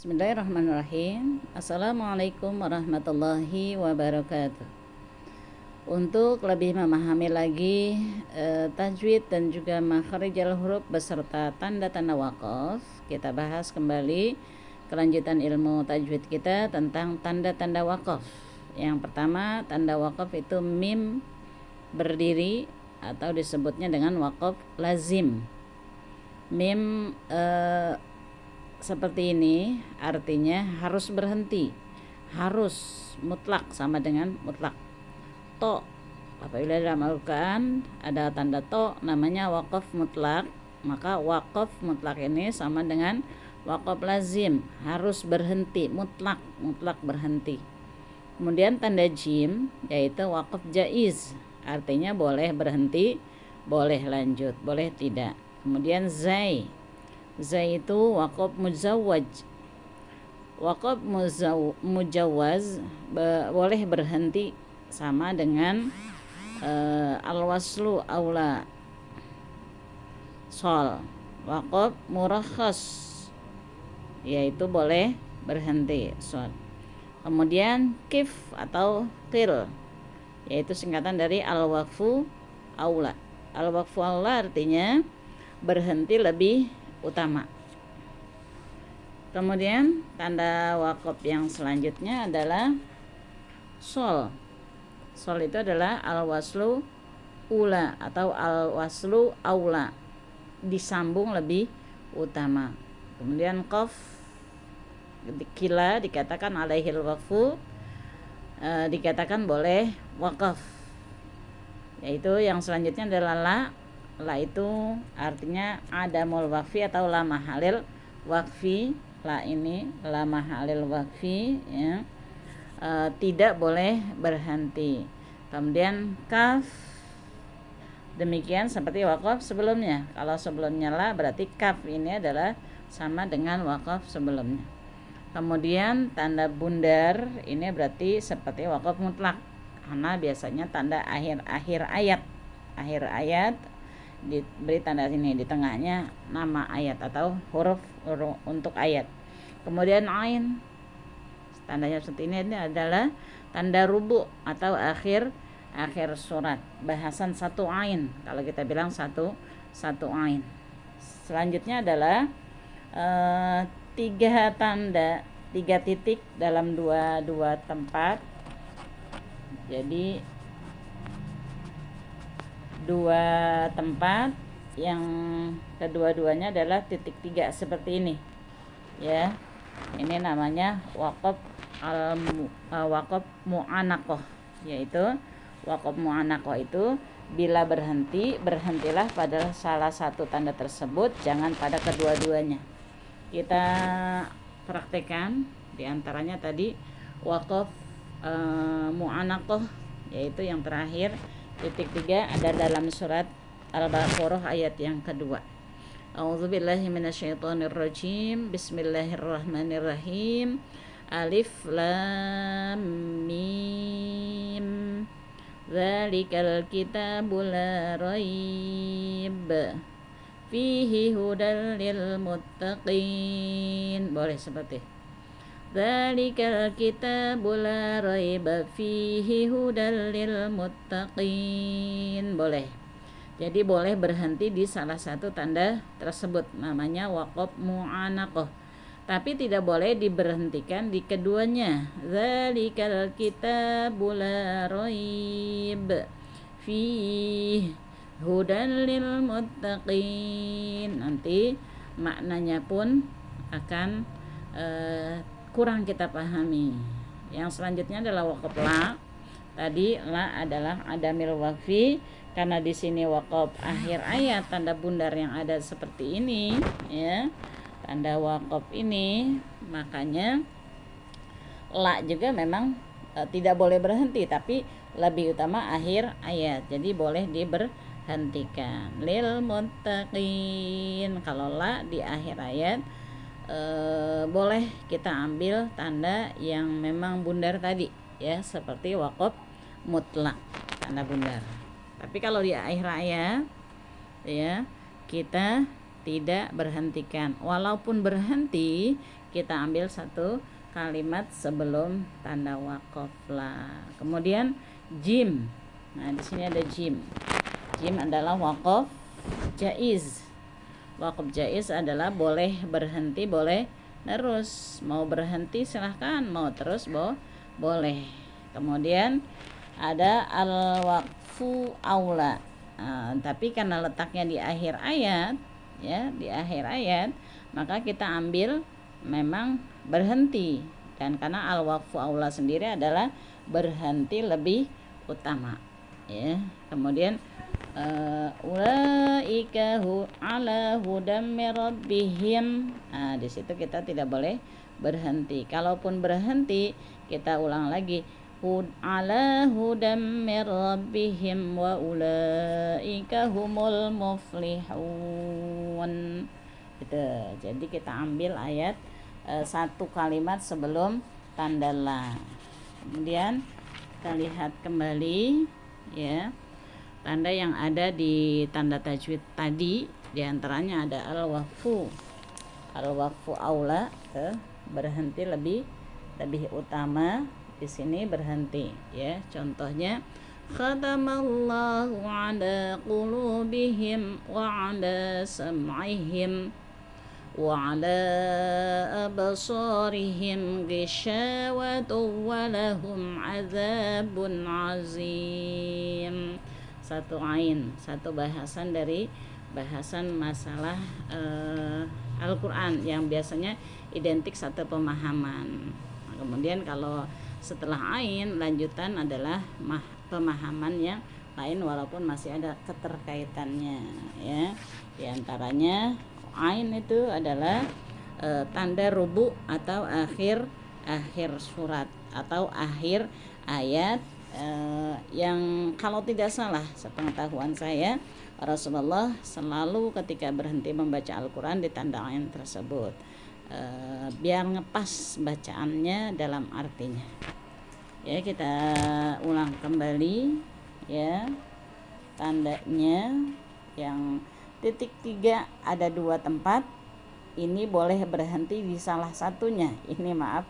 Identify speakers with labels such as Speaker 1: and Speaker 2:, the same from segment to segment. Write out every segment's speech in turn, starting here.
Speaker 1: Bismillahirrahmanirrahim. Assalamualaikum warahmatullahi wabarakatuh. Untuk lebih memahami lagi tajwid dan juga makharijal huruf beserta tanda-tanda waqaf, kita bahas kembali kelanjutan ilmu tajwid kita tentang tanda-tanda waqaf. Yang pertama, tanda waqaf itu mim berdiri atau disebutnya dengan waqaf lazim. Mim seperti ini artinya harus berhenti, harus mutlak, sama dengan mutlak. To, apabila dalam Al-Quran ada tanda to namanya waqaf mutlak, maka waqaf mutlak ini sama dengan waqaf lazim, harus berhenti, mutlak berhenti. Kemudian tanda jim yaitu waqaf jaiz, artinya boleh berhenti, boleh lanjut, boleh tidak. Kemudian zai itu waqaf muzawwaj. Waqaf mujawaz boleh berhenti, sama dengan al-waslu aula sol. Waqaf murakhas yaitu boleh berhenti sol. Kemudian kif atau qil yaitu singkatan dari al-waqfu aula. Al-waqfu aula artinya berhenti lebih utama. Kemudian tanda waqaf yang selanjutnya adalah sol. Sol itu adalah al-waslu ula atau al-waslu aula, disambung lebih utama. Kemudian qaf kila dikatakan alaihil waqfu, dikatakan boleh waqaf. Yaitu yang selanjutnya adalah la. La itu artinya adamul waqfi atau la mahalil waqfi. La ini la mahalil waqfi ya. Tidak boleh berhenti. Kemudian kaf, demikian seperti waqaf sebelumnya. Kalau sebelumnya la berarti kaf ini adalah sama dengan waqaf sebelumnya. Kemudian tanda bundar ini berarti seperti waqaf mutlak, karena biasanya tanda akhir ayat diberi tanda ini di tengahnya nama ayat atau huruf untuk ayat. Kemudian ain, tandanya seperti ini adalah tanda rubu atau akhir surat. Bahasan satu ain, kalau kita bilang satu ain. Selanjutnya adalah tiga titik dalam dua tempat. Jadi dua tempat yang kedua-duanya adalah titik tiga seperti ini ya. Ini namanya waqaf waqaf mu'anaqah, yaitu waqaf mu'anaqah itu bila berhentilah pada salah satu tanda tersebut, jangan pada kedua-duanya. Kita praktekkan diantaranya tadi waqaf mu'anaqah, yaitu yang terakhir titik 3 ada dalam surat Al-Baqarah ayat yang kedua. A'udzubillahi minasyaitonirrajim. Bismillahirrahmanirrahim. Alif lam mim. Dzalikal kitabu la raib fihi hudal lil muttaqin. Boleh seperti Dzalikal kitabu la raiba fihi hudal lil muttaqin. Boleh. Jadi boleh berhenti di salah satu tanda tersebut, namanya waqaf mu'anaqah. Tapi tidak boleh diberhentikan di keduanya. Dzalikal kitabu la raib fihi hudal lil muttaqin. Nanti maknanya pun akan kurang kita pahami. Yang selanjutnya adalah waqaf la. Tadi la adalah adamil waqfi, karena di sini waqaf akhir ayat, tanda bundar yang ada seperti ini ya. Tanda waqaf ini, makanya la juga memang tidak boleh berhenti, tapi lebih utama akhir ayat. Jadi boleh diberhentikan. Lil muttaqin. Kalau la di akhir ayat boleh kita ambil tanda yang memang bundar tadi ya, seperti waqaf mutlak, tanda bundar. Tapi kalau di akhir ayat ya, kita tidak berhentikan. Walaupun berhenti, kita ambil satu kalimat sebelum tanda waqaf lah. Kemudian jim. Nah, di sini ada jim. Jim adalah waqaf jaiz. Waqaf jaiz adalah boleh berhenti, boleh terus. Mau berhenti silahkan, mau terus boleh. Kemudian ada al-waqfu aula. Tapi karena letaknya di akhir ayat, ya, di akhir ayat, maka kita ambil memang berhenti. Dan karena al-waqfu aula sendiri adalah berhenti lebih utama, ya. Kemudian ulaika ala hudam mir rabbihim. Di situ kita tidak boleh berhenti. Kalaupun berhenti, kita ulang lagi, ala hudam mir rabbihim wa ulaika humul muflihun. Gitu. Jadi kita ambil ayat satu kalimat sebelum tanda la. Kemudian kita lihat kembali, ya, tanda yang ada di tanda tajwid tadi. Di antaranya ada al-waqfu aula, berhenti lebih utama. Di sini berhenti, ya. Contohnya, khatamallahu ala qulubihim wa ala sam'ihim wa ala absarihim ghishawatun wa lahum azabun azim. Satu ain, satu bahasan dari bahasan masalah Al-Quran yang biasanya identik satu pemahaman. Nah, kemudian kalau setelah ain, lanjutan adalah pemahaman yang lain walaupun masih ada keterkaitannya, ya. Di antaranya ain itu adalah tanda rubu atau akhir surat atau akhir ayat, yang kalau tidak salah sepengetahuan saya, Rasulullah selalu ketika berhenti membaca Al-Quran di tanda ain tersebut, biar ngepas bacaannya dalam artinya. Ya, kita ulang kembali, ya, tandanya. Yang titik 3 ada 2 tempat. Ini boleh berhenti di salah satunya. Ini maaf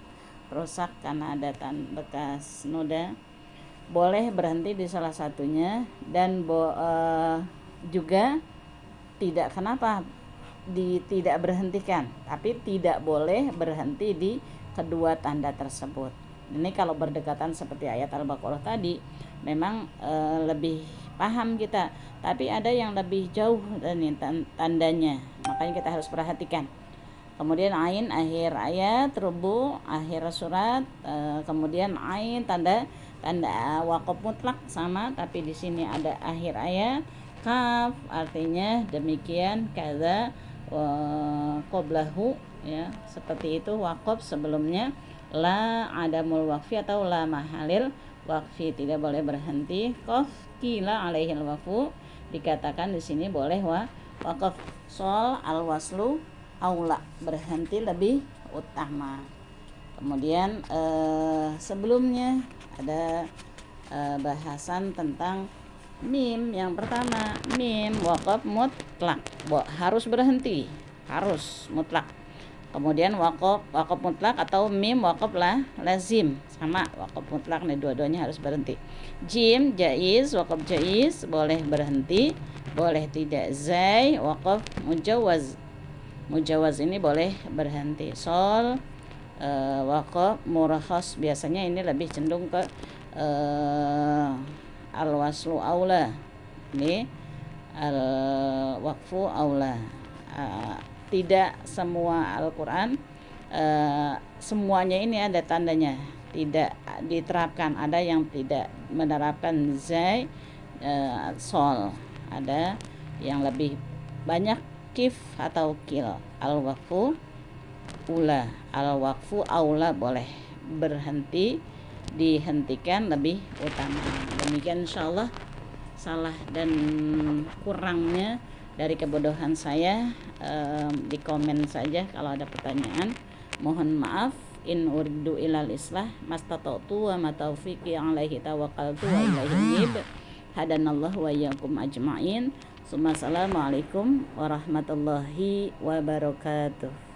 Speaker 1: rusak karena ada bekas noda. Boleh berhenti di salah satunya dan juga tidak tidak berhentikan, tapi tidak boleh berhenti di kedua tanda tersebut. Ini kalau berdekatan seperti ayat Al-Baqarah tadi, memang lebih paham kita, tapi ada yang lebih jauh dari tandanya, makanya kita harus perhatikan. Kemudian ain akhir ayat, rubu akhir surat, kemudian ain tanda waqaf mutlak sama, tapi di sini ada akhir ayat. Kaf artinya demikian, kaza qoblahu, ya, seperti itu waqaf sebelumnya. La adamul waqfi atau la mahalil waqfi, tidak boleh berhenti. Qaf kila alaihil waqfu, dikatakan di sini boleh waqaf. Sol al waslu aula, berhenti lebih utama. Kemudian sebelumnya ada bahasan tentang mim. Yang pertama, mim waqaf mutlak, harus berhenti, harus mutlak. Kemudian waqaf mutlak atau mim waqaf lazim, sama waqaf mutlak nih, dua-duanya harus berhenti. Jim jaiz, waqaf jaiz boleh berhenti, boleh tidak. Zai waqaf mujawaz ini boleh berhenti. Sol waqaf murakhas, biasanya ini lebih cenderung ke al-waslu aula, ini al-waqfu aula. Tidak semua Al-Quran semuanya ini ada tandanya, tidak diterapkan. Ada yang tidak menerapkan zai, sol, ada yang lebih banyak kif atau kil. Al-waqfu aula boleh berhenti, dihentikan lebih utama. Demikian insyaallah. Salah dan kurangnya dari kebodohan saya di komen saja kalau ada pertanyaan. Mohon maaf. In uridu ilal islah mastata'tu wa ma taufiqi alaihi tawakkaltu wa ilaihi unib. Hadanallahu wa iyyakum ajmain. Assalamualaikum warahmatullahi wabarakatuh.